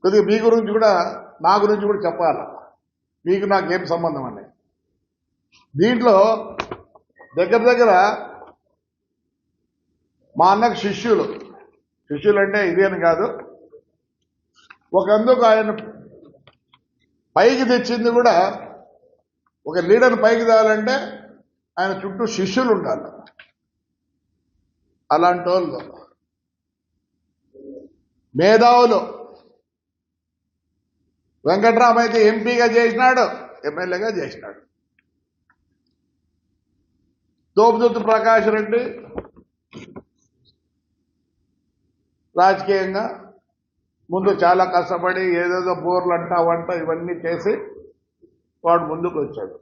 కొద్దిగా మీ గురించి కూడా నా గురించి కూడా చెప్పాలి. మీకు నాకేం సంబంధం అని. దీంట్లో దగ్గర మా అన్నకు శిష్యులు అంటే ఇదేని కాదు, ఒకందుకు ఆయన పైకి తెచ్చింది కూడా, ఒక లీడర్ని పైకి తేవాలంటే ఆయన చుట్టూ శిష్యులు ఉండాలి. అలాంటి వాళ్ళు మేధావులు. వెంకట్రామ్ అయితే ఎంపీగా చేసినాడు, ఎమ్మెల్యేగా చేసినాడు. తోపుదుర్తి ప్రకాష్ రెడ్డి రాజకీయంగా ముందు చాలా కష్టపడి ఏదేదో బోర్లు వంట ఇవన్నీ చేసి వాడు ముందుకు వచ్చాడు.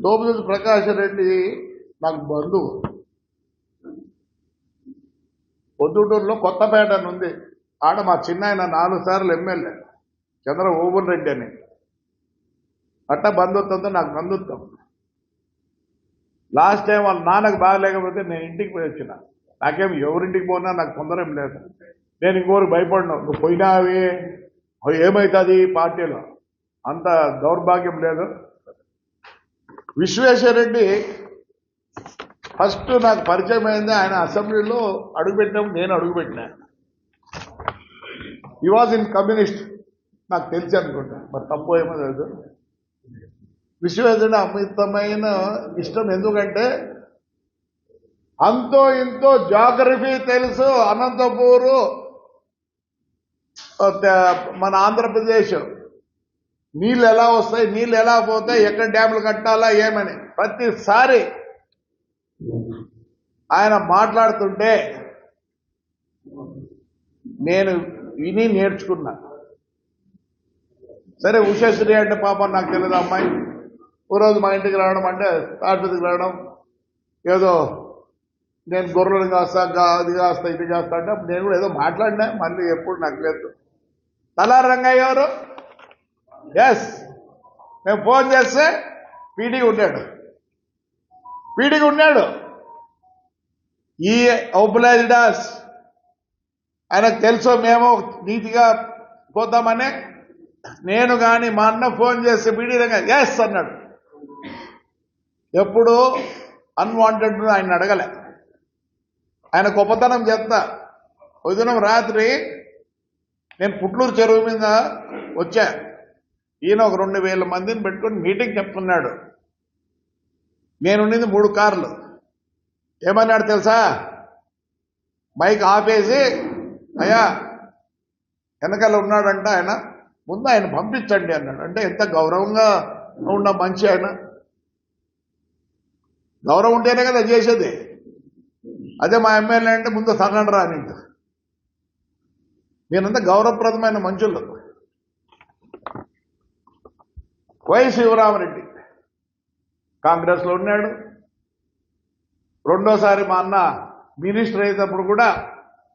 తోపుదుర్తి ప్రకాష్ రెడ్డి నాకు బంధువు. పొద్దుటూరులో కొత్తపేట అని ఉంది, ఆడ మా చిన్నాయన 4 సార్లు ఎమ్మెల్యే చంద్రమోహన్ రెడ్డి అని. అట్ట బంధుత్వంతో నాకు బంధుత్వం. లాస్ట్ టైం వాళ్ళ నాన్నకు బాగలేకపోతే నేను ఇంటికి పోయి వచ్చిన. నాకేం ఎవరింటికి పోయినా నాకు తొందర ఏం లేదు. నేను ఇంకోరికి భయపడినా, నువ్వు పోయినావి ఏమవుతుంది పార్టీలో, అంత దౌర్భాగ్యం లేదు. విశ్వేశ్వరరెడ్డి ఫస్ట్ నాకు పరిచయం అయింది, ఆయన అసెంబ్లీలో అడుగుపెట్టినప్పుడు నేను అడుగుపెట్టినా. ఈ వాజ్ ఇన్ కమ్యూనిస్ట్, నాకు తెలిసి అనుకుంటా, మరి తప్పు ఏమో లేదు. విశ్వేశ్వరుడు అమితమైన ఇష్టం. ఎందుకంటే అంతో ఇంతో జాగ్రఫీ తెలుసు. అనంతపూరు మన ఆంధ్రప్రదేశ్ నీళ్ళు ఎలా వస్తాయి, నీళ్ళు ఎలా పోతాయి, ఎక్కడ డ్యాములు కట్టాలా ఏమని ప్రతిసారి ఆయన మాట్లాడుతుంటే నేను విని నేర్చుకున్నా. సరే ఉషశ్రీ అంటే పాపం నాకు తెలియదు అమ్మాయి. ఓ రోజు మా ఇంటికి రావడం, అంటే ఆసుపత్రికి రావడం, ఏదో నేను గొర్రెలు కాస్తా, అది కాస్తా, ఇది కాస్తా అంటే నేను కూడా ఏదో మాట్లాడినా. మళ్ళీ ఎప్పుడు నాకు లేదు. తలారి రంగయ్య గారు, ఎస్, మేము ఫోన్ చేస్తే పీడీగా ఉన్నాడు. ఈ ఔపలాజిడాస్ ఆయనకు తెలుసు మేము నీతిగా పోతామని. నేను కానీ మా అన్న ఫోన్ చేస్తే పీడీ రంగయ్య ఎస్ అన్నాడు. ఎప్పుడు అన్వాంటెడ్ ఆయన అడగలే. ఆయన గొప్పతనం చెప్తా. ఉదయం రాత్రి నేను పుట్లూరు చెరువు మీద వచ్చా. ఈయన ఒక 2000 మందిని పెట్టుకొని మీటింగ్ చెప్తున్నాడు. నేనుండింది 3 కార్లు. ఏమన్నాడు తెలుసా? మైక్ ఆపేసి, అయ్యా వెనకాల ఉన్నాడంట ఆయన, ముందు ఆయన పంపించండి అన్నాడు. అంటే ఎంత గౌరవంగా ఉన్న మనిషి ఆయన. గౌరవం ఉంటేనే కదా చేసేది. అదే మా ఎమ్మెల్యే అంటే ముందు తగ్గండి రాని. నేనంతా గౌరవప్రదమైన మనుషులు. వై శివరామరెడ్డి కాంగ్రెస్లో ఉన్నాడు. రెండోసారి మా అన్న మినిస్టర్ అయినప్పుడు కూడా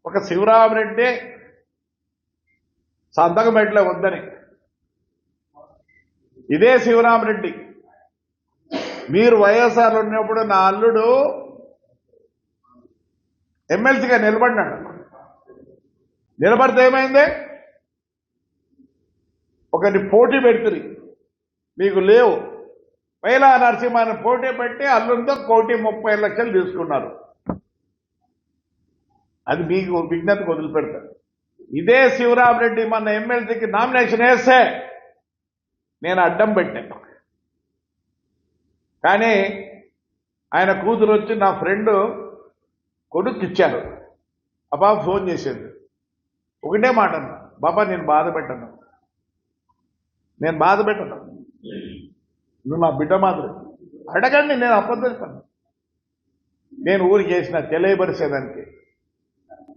ఒక శివరామరెడ్డి సంతకం పెట్టలే వద్దని. ఇదే శివరామరెడ్డి మీరు వైఎస్ఆర్ ఉన్నప్పుడు నా అల్లుడు ఎమ్మెల్సీగా నిలబడినాడు. నిలబడితే ఏమైంది? ఒకరిని పోటీ పెడుతుంది, మీకు లేవు. పైలా నరసింహాన్ని పోటీ పెట్టి అల్లుడితో 1,30,00,000 తీసుకున్నారు. అది మీకు విజ్ఞతకు వదిలిపెడతారు. ఇదే శివరామరెడ్డి మన ఎమ్మెల్సీకి నామినేషన్ వేస్తే నేను అడ్డం పెట్టాను. కానీ ఆయన కూతురు వచ్చి నా ఫ్రెండ్ కొడుకు ఇచ్చారు. ఆ బాబు ఫోన్ చేసేది ఒకటే మాట అన్న, బాబా నేను బాధ పెట్టను, నువ్వు నా బిడ్డ మాత్రం అడగండి, నేను అప్పచెప్పాను. నేను ఊరికి చేసిన తెలియపరిచేదానికి.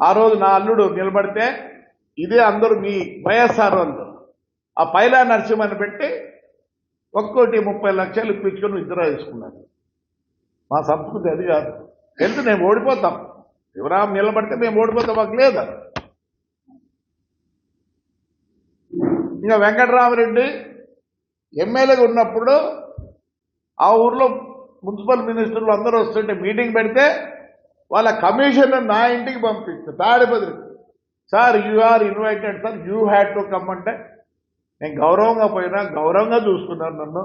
ఆ రోజు నా అల్లుడు నిలబడితే ఇదే అందరూ మీ వైఎస్ఆర్ వాళ్ళు ఆ పైలా నరసింహని పెట్టి 1,30,00,000 ఇప్పించుకొని విత్డ్రా చేసుకున్నారు. మా సంస్కృతి అది కాదు. తెలుసు మేము ఓడిపోతాం, శివరాం నిలబడితే మేము ఓడిపోతాం, మాకు లేదా. ఇంకా వెంకటరామరెడ్డి ఎమ్మెల్యేగా ఉన్నప్పుడు ఆ ఊర్లో మున్సిపల్ మినిస్టర్లు అందరూ వస్తుంటే మీటింగ్ పెడితే వాళ్ళ కమిషన్ నా ఇంటికి పంపిస్తే తాడిపత్రికి sir you are invited sir, you had to come అంటే నేను గౌరవంగా పోయినా, గౌరవంగా చూసుకున్నాను నన్ను.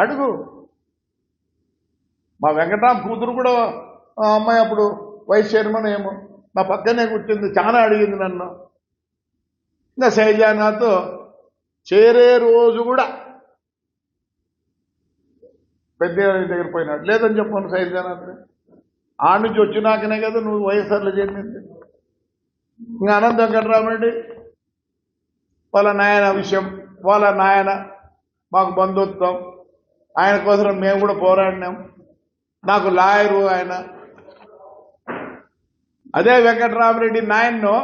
అడుగు. మా వెంకటరామ్ కూతురు కూడా ఆ అమ్మాయి అప్పుడు వైస్ చైర్మన్ ఏమో నా పక్కనే కూర్చుంది, చాలా అడిగింది నన్ను. ఇంకా శైలజానాథ్ చేరే రోజు కూడా పెద్ద దగ్గర పోయినాడు. లేదని చెప్పాను శైలజానాథ్. ఆ నుంచి వచ్చినాకనే కదా నువ్వు వైఎస్ఆర్లో చేరింది. ఇంకా అనంత వెంకటరామరెడ్డి వాళ్ళ నాయన విషయం, వాళ్ళ నాయన మాకు బంధుత్వం, ఆయన కోసం మేము కూడా పోరాడినాం. నాకు లాయరు ఆయన. అదే వెంకటరామరెడ్డి నాయన్ను,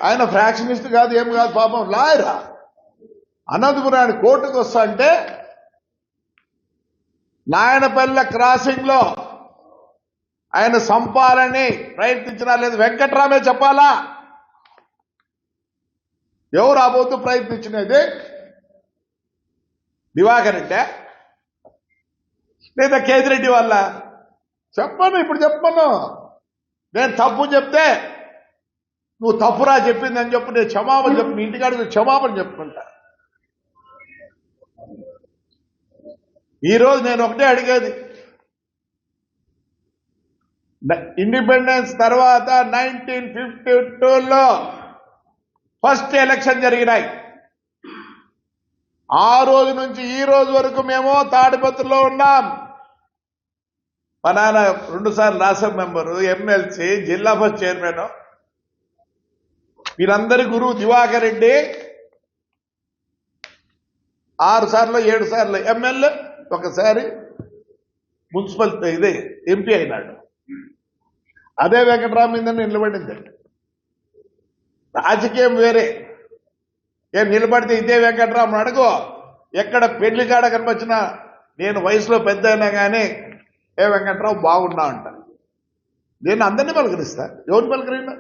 ఆయన ఫ్రాక్షనిస్ట్ కాదు, ఏం కాదు, పాపం లాయరా. అనంతపురాన్ని కోర్టుకు వస్తా అంటే నాయనపల్లె క్రాసింగ్ లో ఆయన సంపాలని ప్రయత్నించినా లేదు, వెంకట్రామే చెప్పాలా. ఎవరు రాబోతూ ప్రయత్నించినది? దివాకర్ రెడ్డి లేదా కేతిరెడ్డి వల్ల? చెప్పను, ఇప్పుడు చెప్పను. నేను తప్పు చెప్తే నువ్వు తప్పురా చెప్పిందని చెప్పు, నేను క్షమాపణ చెప్పు, నీ ఇంటికాడికి క్షమాపణ చెప్పుకుంటా. ఈరోజు నేను ఒకటే అడిగేది, ఇండిపెండెన్స్ తర్వాత 1952లో ఫస్ట్ ఎలక్షన్ జరిగినాయి. ఆ రోజు నుంచి ఈ రోజు వరకు మేము తాడిపత్రిలో ఉన్నాం. మా నాన్న 2 సార్లు రాజ్యసభ మెంబరు, ఎమ్మెల్సీ, జిల్లా ఫస్ట్ చైర్మన్. వీరందరి గురువు దివాకర్ రెడ్డి 6 సార్లు 7 సార్లు ఎమ్మెల్యే, ఒకసారి మున్సిపల్ ఇదే ఎంపీ అయినాడు. అదే వెంకటరామేంద్రని నిలబడింది. రాజకీయం వేరే. ఏం నిలబడితే ఇదే వెంకటరామన్ అడుగు. ఎక్కడ పెళ్లి కాడ కనిపించినా నేను వయసులో పెద్ద అయినా కానీ ఏ వెంకట్రావు బాగున్నా అంట. నేను అందరినీ పలకరిస్తా, ఎవరిని పలకరినా.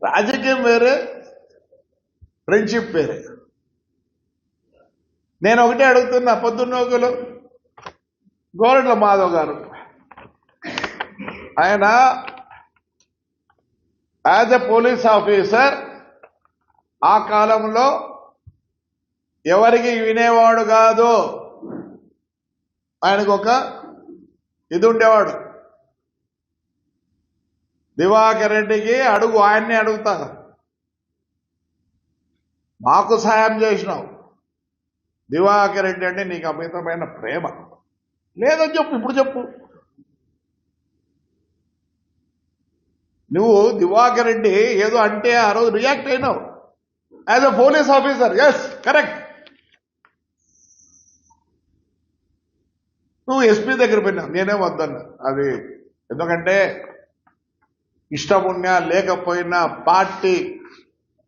రాజకీయం వేరే, ఫ్రెండ్షిప్ వేరే. నేను ఒకటే అడుగుతున్నా, పొద్దున్నోకులు గోరంట్ల మాధవ్ గారు, ఆయన యాజ్ ఎ పోలీస్ ఆఫీసర్ ఆ కాలంలో ఎవరికి వినేవాడు కాదు. ఆయనకు ఒక ఇది ఉండేవాడు, దివాకర్ రెడ్డికి అడుగు, ఆయన్నే అడుగుతాను, మాకు సాయం చేసినావు, దివాకర్ రెడ్డి అంటే నీకు అమితమైన ప్రేమ లేదని చెప్పు, ఇప్పుడు చెప్పు. నువ్వు దివాకర్ రెడ్డి ఏదో అంటే ఆ రోజు రియాక్ట్ అయినావు as a police officer. Yes, correct. నువ్వు ఎస్పీ దగ్గర పోయినావు, నేనే వద్దన్నా. అది ఎందుకంటే ఇష్టం ఉన్నా లేకపోయినా పార్టీ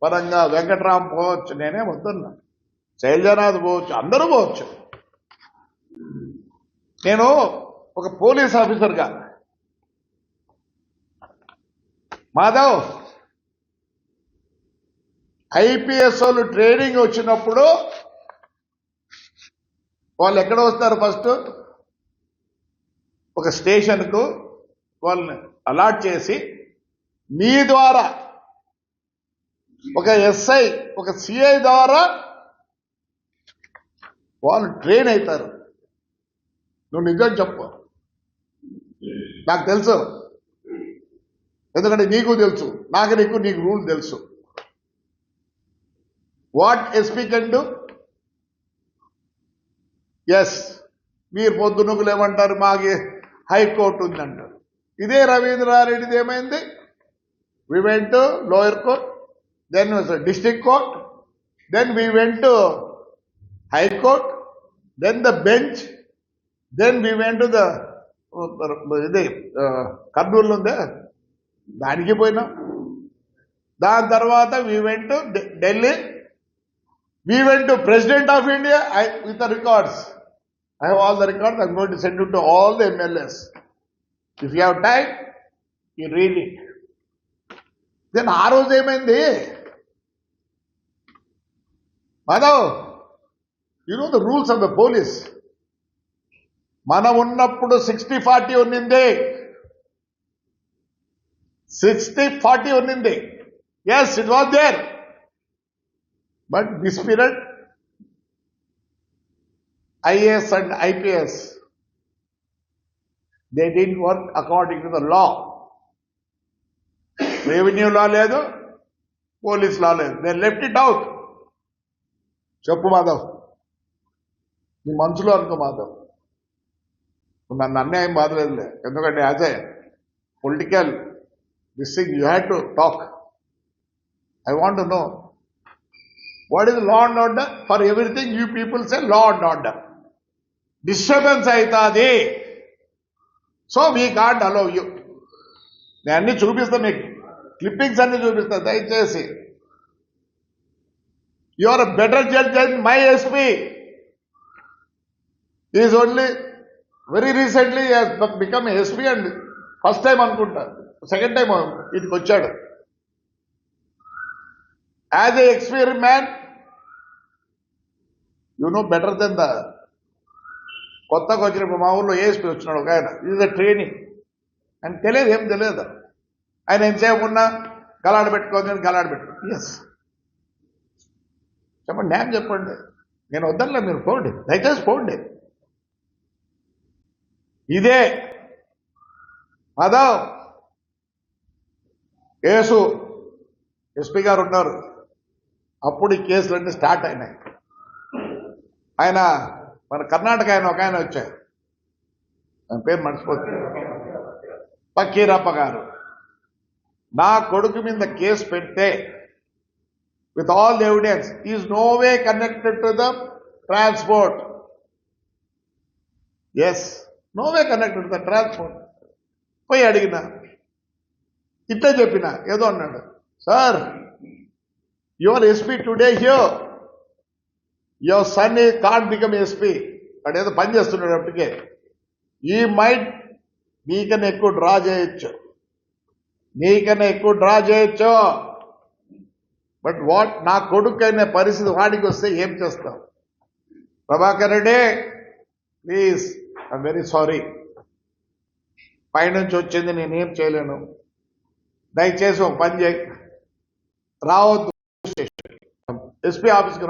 పరంగా వెంకట్రామ్ పోవచ్చు, నేనే వద్దన్నా. శైలజానాథ్ పోవచ్చు, అందరూ పోవచ్చు. నేను ఒక పోలీస్ ఆఫీసర్గా, మాధవ్ ఐపీఎస్ వాళ్ళు ట్రైనింగ్ వచ్చినప్పుడు వాళ్ళు ఎక్కడ వస్తారు? ఫస్ట్ ఒక స్టేషన్కు వాళ్ళని అలాట్ చేసి నీ ద్వారా ఒక ఎస్ఐ, ఒక సిఐ ద్వారా వాళ్ళు ట్రైన్ అవుతారు. నువ్వు నిజం చెప్పు, నాకు తెలుసు, ఎందుకంటే నీకు తెలుసు, నీకు రూల్ తెలుసు. What SP can do? Yes, మీరు పొద్దునకులు ఏమంటారు, మాకు హైకోర్టు ఉందంటారు. ఇదే రవీంద్రారెడ్డిది ఏమైంది? We went to lower court, then district court, then we went to high court, then the bench, then we went to the ఇది కర్నూలు ఉందే దానికి పోయినాం. దాని తర్వాత we went to Delhi, we went to president of India with the records. I have all the records. I'm going to send it to all the MLAs. If you have time, you read it. Then ఆ రోజు ఏమైంది? Madhav, you know the rules of the police. మనం ఉన్నప్పుడు 60-40 ఉన్నింది. 60-40 ఉన్నింది. Yes, it was there. But this period, IAS and IPS, they didn't work according to the law. Revenue law లేదు, police లా లేదు. They left it out. చెప్పు మాధవ్, నీ మనసులో అనుకో మాధవ్, నన్ను అన్యాయం బాధలేదులే. ఎందుకంటే as a political this thing you had to talk. I want to know what is law and order. For everything you people say law and order. Disturbance అవుతుంది, so we can't allow you. నేను అన్ని చూపిస్తా, మీకు clippings అన్ని చూపిస్తా. దయచేసి you are a better judge than my SP. Is only very recently become SP and first time అనుకుంటా, second time ఇదికి వచ్చాడు. As a experience man you know better than the. కొత్తగా వచ్చినప్పుడు మా ఊళ్ళో ఏఎస్పీ వచ్చినాడు ఒక ఆయన, ఇది ద ట్రైనింగ్ అని తెలియదు, ఏం తెలియదు. ఆయన ఎంతసేపు ఉన్నా గలాడ పెట్టుకోని గలాడ పెట్టుకో. ఎస్ చెప్పండి, న్యాయం చెప్పండి. నేను వద్దనులే, మీరు పోండి, దయచేసి పోండి. ఇదే మాధవ్ కేసు ఎస్పీ గారు ఉన్నారు, అప్పుడు ఈ కేసులన్నీ స్టార్ట్ అయినాయి. ఆయన మన కర్ణాటక ఆయన ఒక ఆయన వచ్చారు, ఆయన పేరు మర్చిపోతుంది, పక్కీరప్ప గారు. నా కొడుకు మీద కేసు పెడితే with all the evidence is no way connected to the transport. Yes, no way connected to the transport. పోయి అడిగిన, ఇట్లా చెప్పిన, ఏదో అన్నాడు, sir your SP today here, your son can't become SP. వాడు ఏదో పని చేస్తున్నాడు అప్పటికే. ఈ మైట్ నీకన్నా ఎక్కువ డ్రా చేయొచ్చు, నీకన్నా ఎక్కువ డ్రా చేయొచ్చు. బట్ వాట్ నా కొడుకు అయిన పరిస్థితి వాడికి వస్తే ఏం చేస్తాం? Prabhakar Reddy please, I'm very sorry, పైనుంచి వచ్చింది, నేనేం చేయలేను. దయచేసి ఒక పని చేయి, రావద్దు, ఎస్పీ ఆఫీస్కి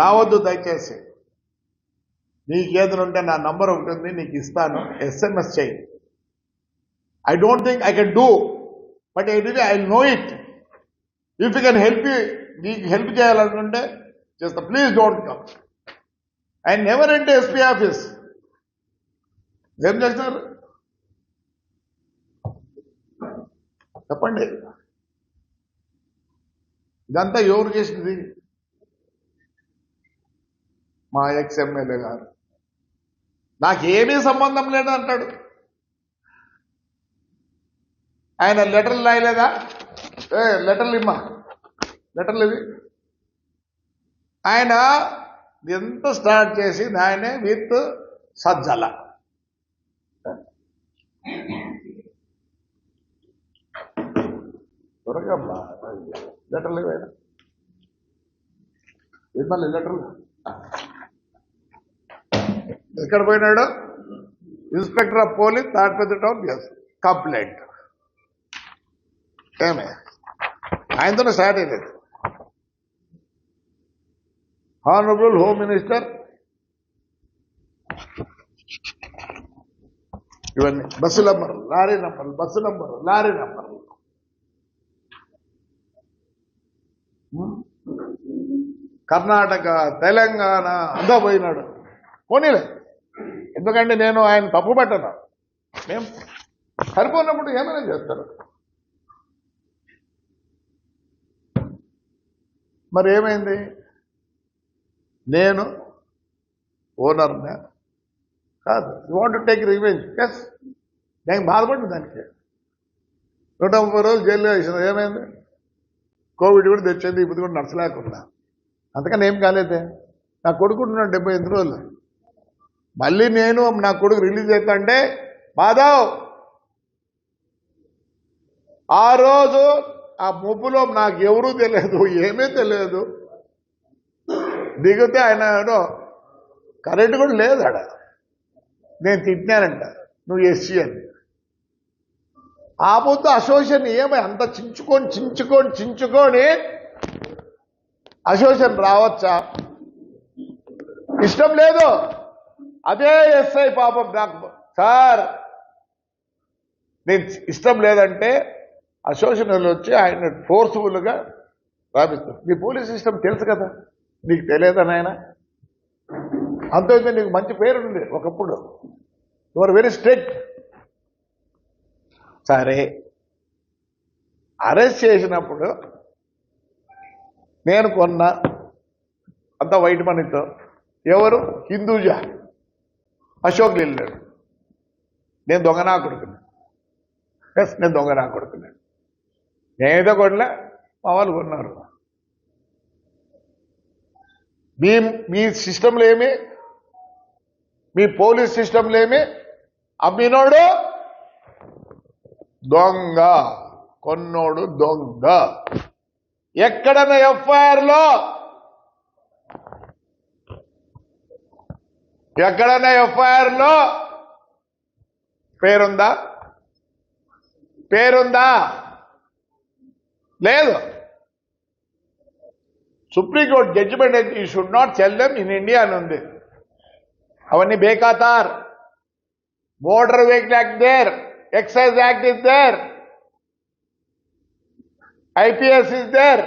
రావద్దు దయచేసి. నీకేదైనా ఉంటే నా నంబర్ ఒకటి ఉంది, నీకు ఇస్తాను, SMS చేయి. I don't think I can do, but anyway I know it. If you can help you, నీకు హెల్ప్ చేయాలనుకుంటే చేస్తా. Please don't come. I never enter SP office. ఏం చేస్తారు చెప్పండి? ఇదంతా ఎవరు చేసింది? మా ఎమ్మెల్యే గారు. నాకేమీ సంబంధం లేదు అంటాడు. ఆయన లెటర్లు రాయలేదా? లెటర్లు ఇమ్మా, లెటర్లు ఇవి. ఆయన ఎంత స్టార్ట్ చేసింది ఆయనే విత్ సజ్జల. త్వరగా లెటర్లు ఇవ్వైనా ఇవ్వాలి. లెటర్లు ఎక్కడ పోయినాడు? Inspector of police Tadipatri town. Yes, complaint ఏమే ఆయనతోనే స్టార్ట్ అయ్యేది. హానరబుల్ హోమ్ మినిస్టర్, ఇవన్నీ బస్సు నంబర్లు, లారీ నంబర్లు, బస్సు నంబర్లు, లారీ నంబర్లు. కర్ణాటక, తెలంగాణ అంతా పోయినాడు. పోనీలే, ఎందుకంటే నేను ఆయన తప్పు పట్టను. మేము సరిపోయినప్పుడు ఏమైనా చేస్తారు. మరి ఏమైంది? నేను ఓనర్నే కాదు. You want to take revenge. Yes, నేను బాధపడ్డా. దానికి 130 రోజులు జైల్లో వేసిన. ఏమైంది? కోవిడ్ కూడా తెచ్చింది, ఇప్పుడు కూడా నచ్చలేకుండా. అంతకని ఏం కాలేదే. నా కొడుకుంటున్నాడు 78 రోజులు. మళ్ళీ నేను నా కొడుకు రిలీజ్ అవుతా అంటే, మాధవ్ ఆ రోజు ఆ ముప్పులో నాకు ఎవరూ తెలియదు, ఏమీ తెలియదు. దిగితే ఆయన కరెంట్ కూడా లేదు ఆడ. నేను తిట్టినానంట, నువ్వు ఎస్సీ అని. ఆ పొద్దు అసోసియేషన్ ఏమై అంత చించుకొని అసోసియేషన్ రావచ్చా? ఇష్టం లేదు. అదే ఎస్ఐ పాపం నాకు సార్ నేను ఇష్టం లేదంటే అసోసియేషన్ వచ్చి ఆయన ఫోర్స్ఫుల్గా రాపిస్తాం. నీ పోలీస్ సిస్టమ్ తెలుసు కదా, నీకు తెలియదా నాయన? అంతైతే నీకు మంచి పేరుంది ఒకప్పుడు. You are very strict. సరే, అరెస్ట్ చేసినప్పుడు నేను కొన్నా అంత వైట్ మనీతో. ఎవరు? హిందూజా అశోక్ వెళ్ళాడు. నేను దొంగనా కొడుకున్నాను. ఎస్, నేను దొంగనా కొడుకున్నాను. నేనేదో కొనలే, మా వాళ్ళు కొన్నారు. మీ సిస్టంలో ఏమి, మీ పోలీస్ సిస్టంలో ఏమి అమ్మినోడు దొంగ, కొన్నోడు దొంగ. ఎక్కడన్నా ఎఫ్ఐఆర్ లో పేరుందా? లేదు. సుప్రీంకోర్టు జడ్జిమెంట్ అయితే you should not sell them in India అని ఉంది. అవన్నీ బేఖాతార్. Motor vehicle act there, excise act is there, IPS is there.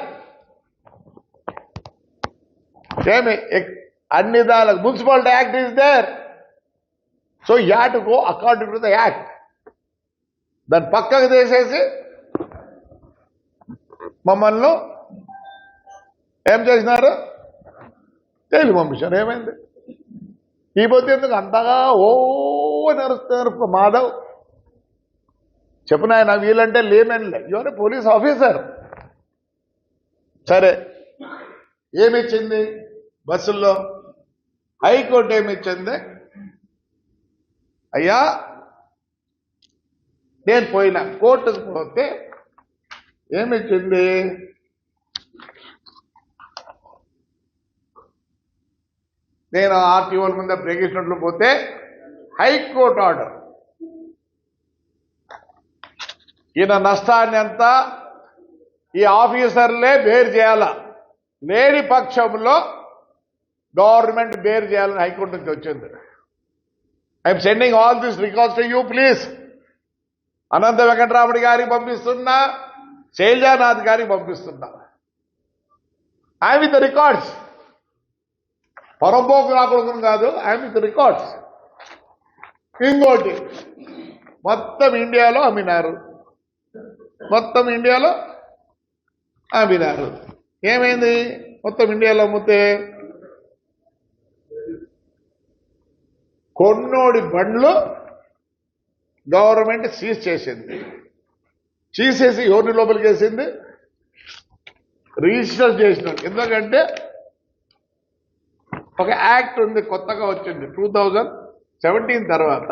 ఏమి అన్ని దానికి municipality act is there. So you have to go according to the act. దాన్ని పక్కకు తీసేసి మమ్మల్ని ఏం చేసినారు? జైలు పంపించారు. ఏమైంది? ఈ పొద్దు ఎందుకు అంతగా నడుస్తున్నారు? మాధవ్ చెప్పు నాయన, వీళ్ళంటే లేమెన్లే. You're a police officer. సరే, ఏమిచ్చింది బస్సుల్లో? హైకోర్టు ఏమిచ్చింది? అయ్యా నేను పోయినా కోర్టుకు పోతే ఏమిచ్చింది? నేను ఆర్టీఓల ముందు బ్రేక్ ఇచ్చినట్లు పోతే హైకోర్టు ఆర్డర్, ఈయన నష్టాన్ని అంతా ఈ ఆఫీసర్లే బేర్ చేయాల, లేని పక్షంలో గవర్నమెంట్ బేర్ చేయాలని హైకోర్టు నుంచి వచ్చింది. I'm sending all this records to you please. Anantha వెంకటరాముడి గారికి పంపిస్తున్నా, శైలజానాథ్ గారికి పంపిస్తున్నా. I'm with the records. పొరపోకు రాకూడదు కాదు, ఐఎమ్ విత్ రికార్డ్స్. ఇంకోటి, మొత్తం ఇండియాలో అమ్మినారు. ఏమైంది? మొత్తం ఇండియాలో అమ్మితే కొన్నోడి బండ్లు గవర్నమెంట్ సీజ్ చేసింది. చేసేసి ఎవరిని లోపలికి వేసింది? రిజిస్టర్ చేసినాడు. ఎందుకంటే ఒక యాక్ట్ ఉంది, కొత్తగా వచ్చింది 2017 తర్వాత.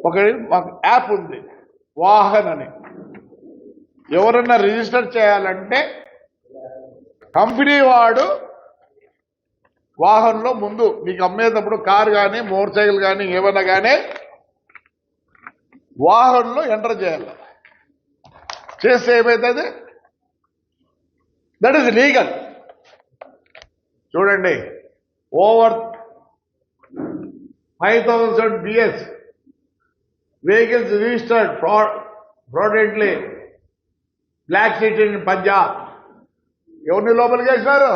ఒక యాప్ ఉంది, వాహన్ అని. ఎవరన్నా రిజిస్టర్ చేయాలంటే కంపెనీ వాడు వాహనంలో ముందు నీకు అమ్మేటప్పుడు కారు కానీ మోటార్ సైకిల్ కానీ ఏమన్నా కానీ వాహనంలో ఎంటర్ చేయాలి. చేస్తే ఏమవుతుంది? That is legal. చూడండి, over 5,000 BS vehicles registered fraudulently, black city in Punjab. ఎవరిని లోపలికి వేసినారు?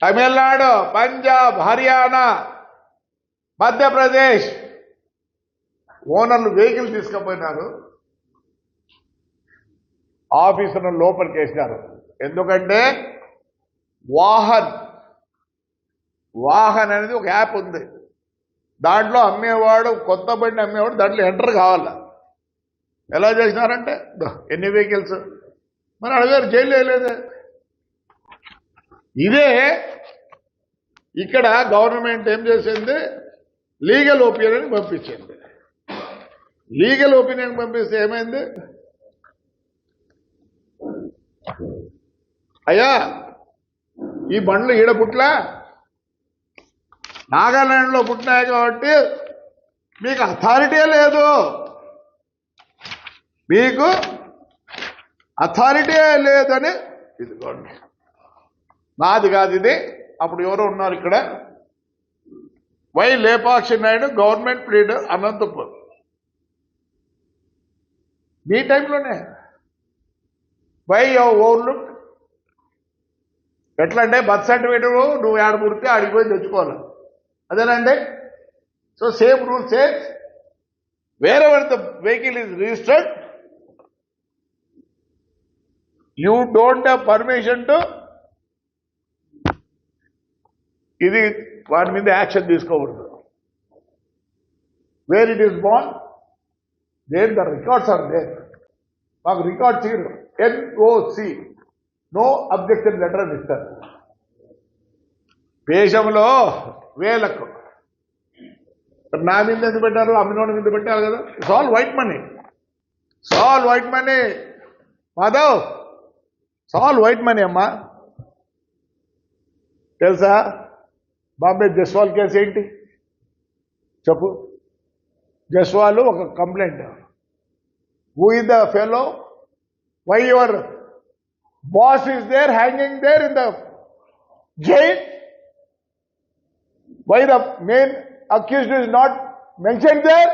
తమిళనాడు, పంజాబ్, హర్యానా, మధ్యప్రదేశ్ ఓనర్లు వెహికల్ తీసుకుపోయినారు, ఆఫీసులను లోపలికి వేసినారు. ఎందుకంటే వాహన్ అనేది ఒక యాప్ ఉంది. దాంట్లో అమ్మేవాడు, కొత్త బండి అమ్మేవాడు దాంట్లో ఎంటర్ కావాలా. ఎలా చేసినారంటే ఎన్ని వెహికల్స్ మరి అడిగారు, జైలు వేయలేదు. ఇదే ఇక్కడ గవర్నమెంట్ ఏం చేసింది? లీగల్ ఒపీనియన్ పంపించింది. లీగల్ ఒపీనియన్ పంపిస్తే ఏమైంది? అయ్యా ఈ బండ్లు ఈడ పుట్ల నాగాలాండ్లో పుట్టినాయి కాబట్టి మీకు అథారిటీ లేదు, మీకు అథారిటీ లేదని ఇదిగోండి నాది కాదు ఇది. అప్పుడు ఎవరో ఉన్నారు ఇక్కడ, why Lepakshi Naidu government leader Anantapuram, మీ టైంలోనే వై ఓవర్లుక్. ఎట్లా అంటే బర్త్ సర్టిఫికేట్ నువ్వు ఆడ పుడితే ఆడికి పోయి తెచ్చుకోవాలి, అదేనండి. So same rule says wherever the vehicle is registered you don't have permission to ఇది వాటి మీద యాక్షన్ తీసుకోకూడదు. Where it is born there the records are there. మాకు records NOC no objection letter అని ఇస్తారు. దేశంలో వేలకు నా మీద ఎందుకు పెట్టారు, అమ్మినోడి మీద పెట్టారు కదా. It's all white money, it's all white money Madhav, it's all white money అమ్మా. తెలుసా బాంబే జస్వాల్ కేసు ఏంటి చెప్పు. జస్వాల్ ఒక complaint, who is the fellow, why your boss is there hanging there in the jail, why the main accused is not mentioned there?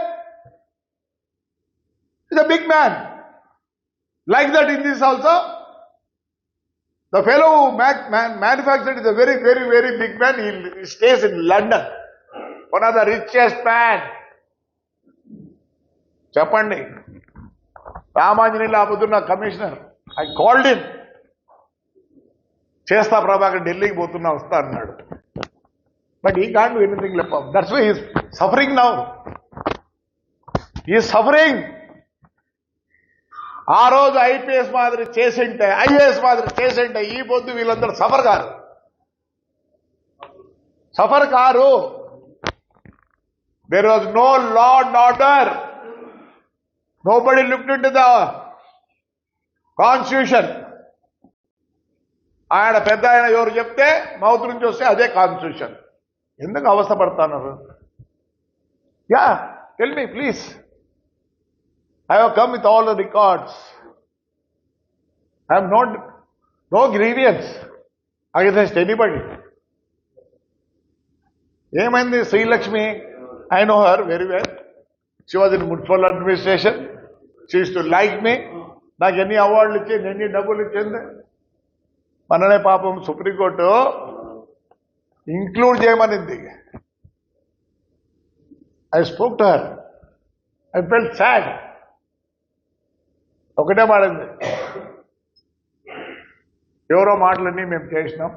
He's a big man. Like that in this also, the fellow who manufactured is a very, very, very big man. He stays in London. One of the richest man. Chapandi. Ramanjanila Abuduna commissioner. I called him. Chesta Prabhakar Delhi ki pothunna vasta annadu. But he can't do anything left off. That's why he is suffering now. He is suffering. ఆ రోజు IPS మాదిరి చేసింటే, IAS మాదిరి చేసింటే ఈ పొద్దు వీళ్ళందరూ suffer car. There was no law and order. Nobody looked into the constitution. ఆయన పెద్ద ఆయన ఎవరు చెప్తే మౌత్ నుంచి వస్తే అదే కాన్స్టిట్యూషన్. ఎందుకు అవస్థపడతారు? Yeah tell me please. I have come with all the records. I have no grievance against anybody. ఏమైంది Srilakshmi? I know her very well. She was in municipal administration. She use to like me. నాకు ఎన్ని అవార్డులు ఇచ్చింది, ఎన్ని డబ్బులు ఇచ్చింది. మననే పాపం సుప్రీంకోర్టు ఇంక్లూడ్ చేయమనింది. I spoke to her. I felt sad. ఒకటే మాడింది, ఎవరో మాటలన్నీ మేము చేసినాం,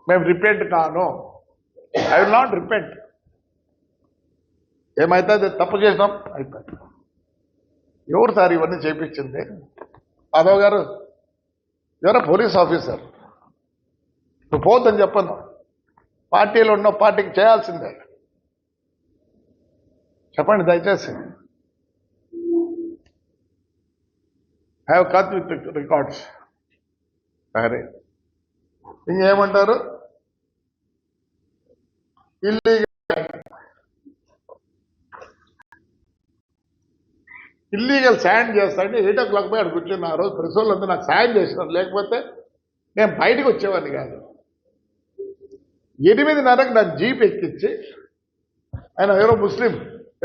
మేము రిపెంట్ కాను. I will not repent. ఏమైతే అది తప్పు చేసినాం అయిపోయింది. ఎవరు సార్ ఇవన్నీ చేయించింది? మాధవ్ గారు ఎవరో పోలీస్ ఆఫీసర్. నువ్వు పోద్దని చెప్పను. పార్టీలో ఉన్న పార్టీకి చేయాల్సిందే. చెప్పండి దయచేసి. Have cut with records. సరే ఇంకేమంటారు? ఇల్లీగల్ సాయం చేస్తాంటే 8 o'clock పోయి అక్కడ కూర్చుని ఆ రోజు ప్రెస్ వాళ్ళంతా నాకు సాయం చేసినారు, లేకపోతే నేను బయటకు వచ్చేవాడిని కాదు. 8:30కి నాకు జీప్ ఎక్కించి ఆయన ఎవరో ముస్లిం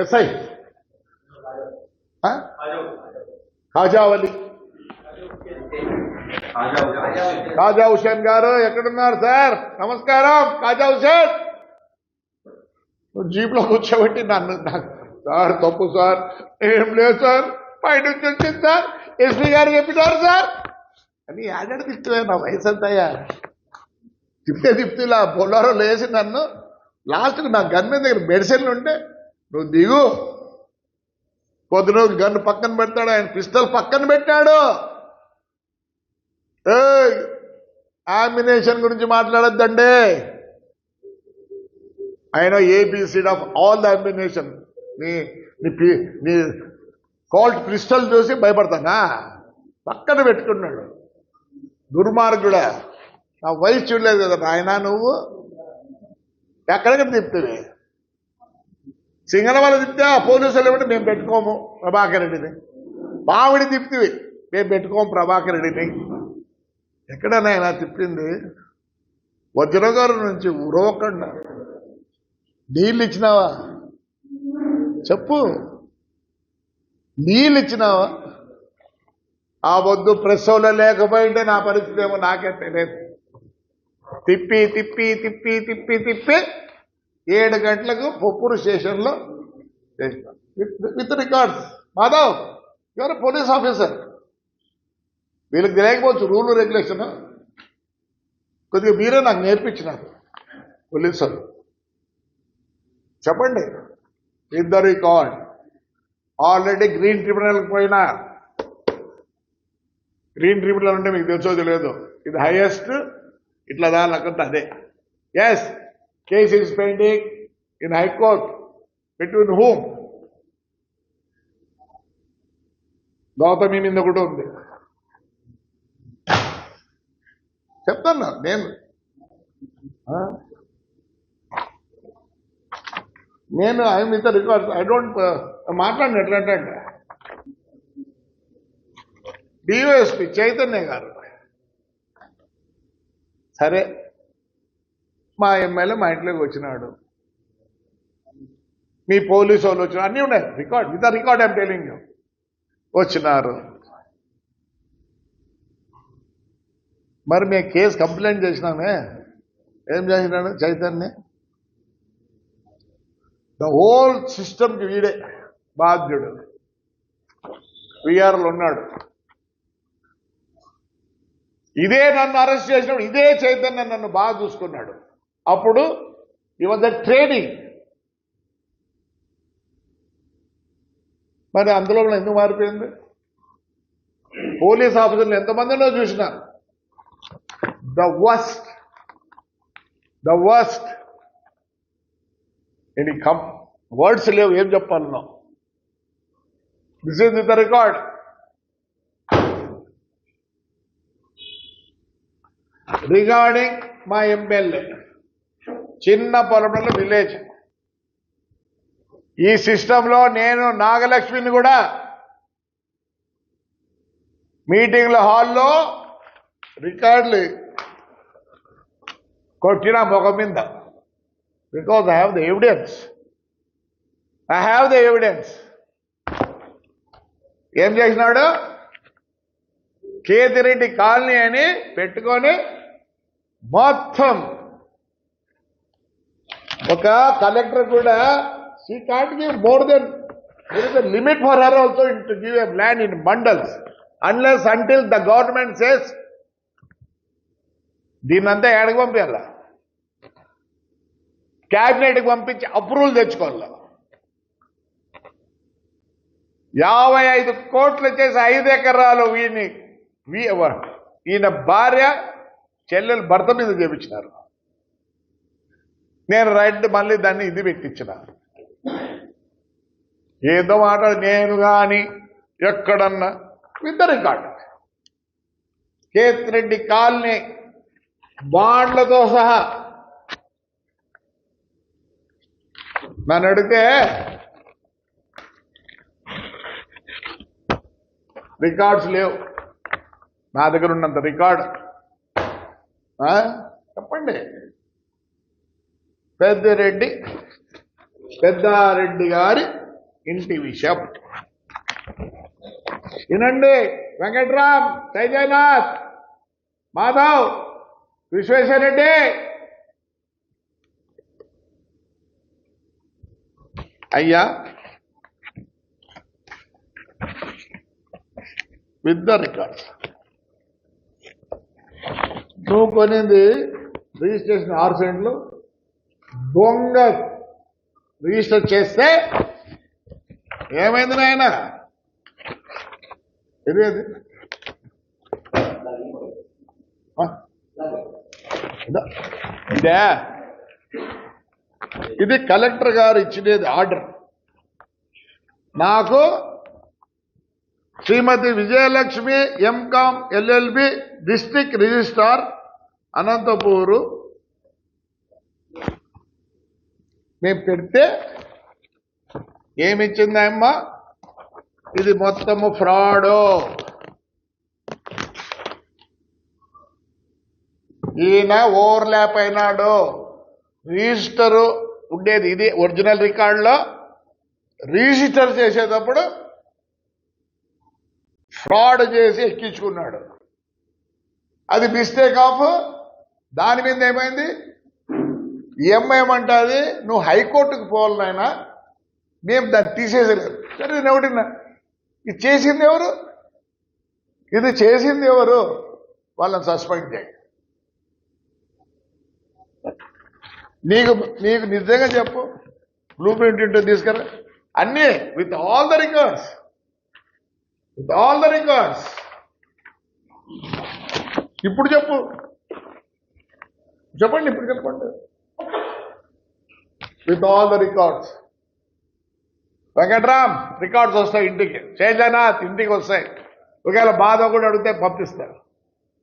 ఎస్ఐ ఖాజా హుసేన్ గారు ఎక్కడున్నారు సార్? నమస్కారం ఖాజా హుసేన్. జీప్లో కూర్చోబెట్టి నన్ను సార్ తప్పు సార్, ఏం లేదు సార్, బయట నుంచి వచ్చింది సార్, ఎస్పీ గారు చెప్పినారు సార్ అని ఆడాడు. తిప్పువే నా వయసు అంతయ్యా. తిప్పులా బొల్లారో లేసి నన్ను లాస్ట్కి నా గన్ మీద దగ్గర మెడిసిన్లు ఉంటే నువ్వు దిగు. పొద్దున గన్ను పక్కన పెడతాడు, ఆయన పిస్టల్ పక్కన పెట్టాడు. ఆంబినేషన్ గురించి మాట్లాడొద్దండి. ఆయన ఏబిసిడ్ ఆఫ్ ఆల్ ద ఆంబినేషన్. నీ కోల్ట్ పిస్టల్ చూసి భయపడతానా? పక్కన పెట్టుకున్నాడు దుర్మార్గుడా. నా వయసు చూడలేదు కదా నాయన, నువ్వు ఎక్కడికి తిప్పుతావే? సింగనమల తిప్పితే ఆ పోలీసులు ఏమిటి మేము పెట్టుకోము ప్రభాకర్ రెడ్డిని, మావిడి తిప్పివి మేము పెట్టుకోము ప్రభాకర్ రెడ్డిని. ఎక్కడనైనా తిప్పింది వజ్రగారు నుంచి ఉరవకుండా నీళ్ళు ఇచ్చినావా చెప్పు, నీళ్ళు ఇచ్చినావా? ఆ వద్దు ప్రెస్ లో లేకపోయింటే నా పరిస్థితి ఏమో నాకే తెలియదు. తిప్పి తిప్పి తిప్పి తిప్పి తిప్పి 7 గంటలకు పొప్పూరు స్టేషన్లో విత్ రికార్డ్స్. మాధవ్ ఎవరు పోలీస్ ఆఫీసర్, వీళ్ళకి తెలియకపోవచ్చు రూల్ రెగ్యులేషన్, కొద్దిగా మీరే నాకు నేర్పించినారు పోలీసులు. చెప్పండి with the record. Already green ట్రిబ్యునల్కి పోయినా, గ్రీన్ ట్రిబ్యునల్ అంటే మీకు తెలుసో తెలియదు, ఇది హైయెస్ట్ ఇట్లా దానికంటే అదే. Yes, case is pending in high court. Between whom? Gautami మీద కూడా ఉంది. చెప్తాను నేను I with records. I don't మాట్లాడిన ఎట్లంటే డివైఎస్పీ చైతన్య గారు సరే మా ఎమ్మెల్యే మా ఇంట్లోకి వచ్చినాడు, మీ పోలీసు వాళ్ళు వచ్చినారు, అన్నీ ఉన్నాయి record, with record I'm telling you. వచ్చినారు, మరి మేము కేసు కంప్లైంట్ చేసినామే. ఏం చేసినాడు చైతన్య? ద హోల్ సిస్టమ్కి వీడే బాధ్యుడు. విఆర్లో ఉన్నాడు. ఇదే నన్ను అరెస్ట్ చేసినప్పుడు ఇదే చైతన్య నన్ను బాగా చూసుకున్నాడు. అప్పుడు ఈ వాజ్ ద ట్రైనింగ్. మరి అందులో ఎందుకు మారిపోయింది? పోలీస్ ఆఫీసర్లు ఎంతమందినో చూసిన ద వర్స్ట్ ఎనీ వర్డ్స్ లేవు, ఏం చెప్పాలన్నా. This is the record. Regarding మా ఎమ్మెల్యే, చిన్న పొలంలో విలేజ్, ఈ సిస్టంలో నేను నాగలక్ష్మిని కూడా మీటింగ్ల హాల్లో రికార్డులు కొట్టిన ముఖం మీద. Because I have the evidence. ఏం చేసినాడు? కేతిరెడ్డి కాలనీ అని పెట్టుకొని మొత్తం ఒక కలెక్టర్ కూడా she can't give more than, there is a limit for her also to give a land in bundles unless until the government says దీన్నంతా ఏడకి పంపించాల, క్యాబినెట్కి పంపించి అప్రూవల్ తెచ్చుకోవాలి. 55 కోట్లు చేసి 5 ఎకరాలు ఈయన భార్య చెల్లెలు భర్త మీద చేపించినారు. నేను రైట్ మళ్ళీ దాన్ని ఇది పెట్టించిన. ఏదో మాట్లాడు నేను కానీ ఎక్కడన్నా విత్ రికార్డ్. కేతిరెడ్డి కాలనీ బాండ్లతో సహా నన్ను అడిగితే రికార్డ్స్ లేవు. నా దగ్గర ఉన్నంత రికార్డ్ చెప్పండి. పెద్దారెడ్డి గారి ఇంటి విషయం వినండి. వెంకట్రామ్, జయనాథ్, మాధవ్, విశ్వేశ్వరరెడ్డి, అయ్యా విత్ ద రికార్డ్స్. నువ్వు కొనింది రిజిస్ట్రేషన్ 6 సెంట్లు దొంగ రిజిస్టర్ చేస్తే ఏమైంది నాయన? ఇదే ఇది కలెక్టర్ గారు ఇచ్చినది ఆర్డర్. నాకు Srimathi Vijayalakshmi M Com LLB district registrar Anantapur మేము పెడితే ఏమిచ్చింది అమ్మ? ఇది మొత్తము ఫ్రాడు. ఈయన ఓవర్లాప్ అయినాడు. రిజిస్టరు ఉండేది ఇది ఒరిజినల్ రికార్డులో. రిజిస్టర్ చేసేటప్పుడు ఫ్రాడ్ చేసి ఎక్కించుకున్నాడు. అది మిస్టేక్ ఆఫ్. దాని మీద ఏమైంది? ఏమంటుంది, నువ్వు హైకోర్టుకు పోవాలనైనా మేము దాన్ని తీసేసలేదు. సరే నేను ఎవడినా ఇది చేసింది ఎవరు? ఇది చేసింది ఎవరు? వాళ్ళని సస్పెండ్ చేయి. నీకు నీకు నిజంగా చెప్పు, బ్లూ ప్రింట్ ఉంటుంది తీసుకురా, అన్నీ with all the records, with all the records. ఇప్పుడు చెప్పండి, ఇప్పుడు చెప్పండి. With all the records. Venkatram records వస్తాయి ఇంటికి. శైలనాథ్ ఇంటికి వస్తాయి. ఒకవేళ బాధ కూడా అడిగితే పంపిస్తారు.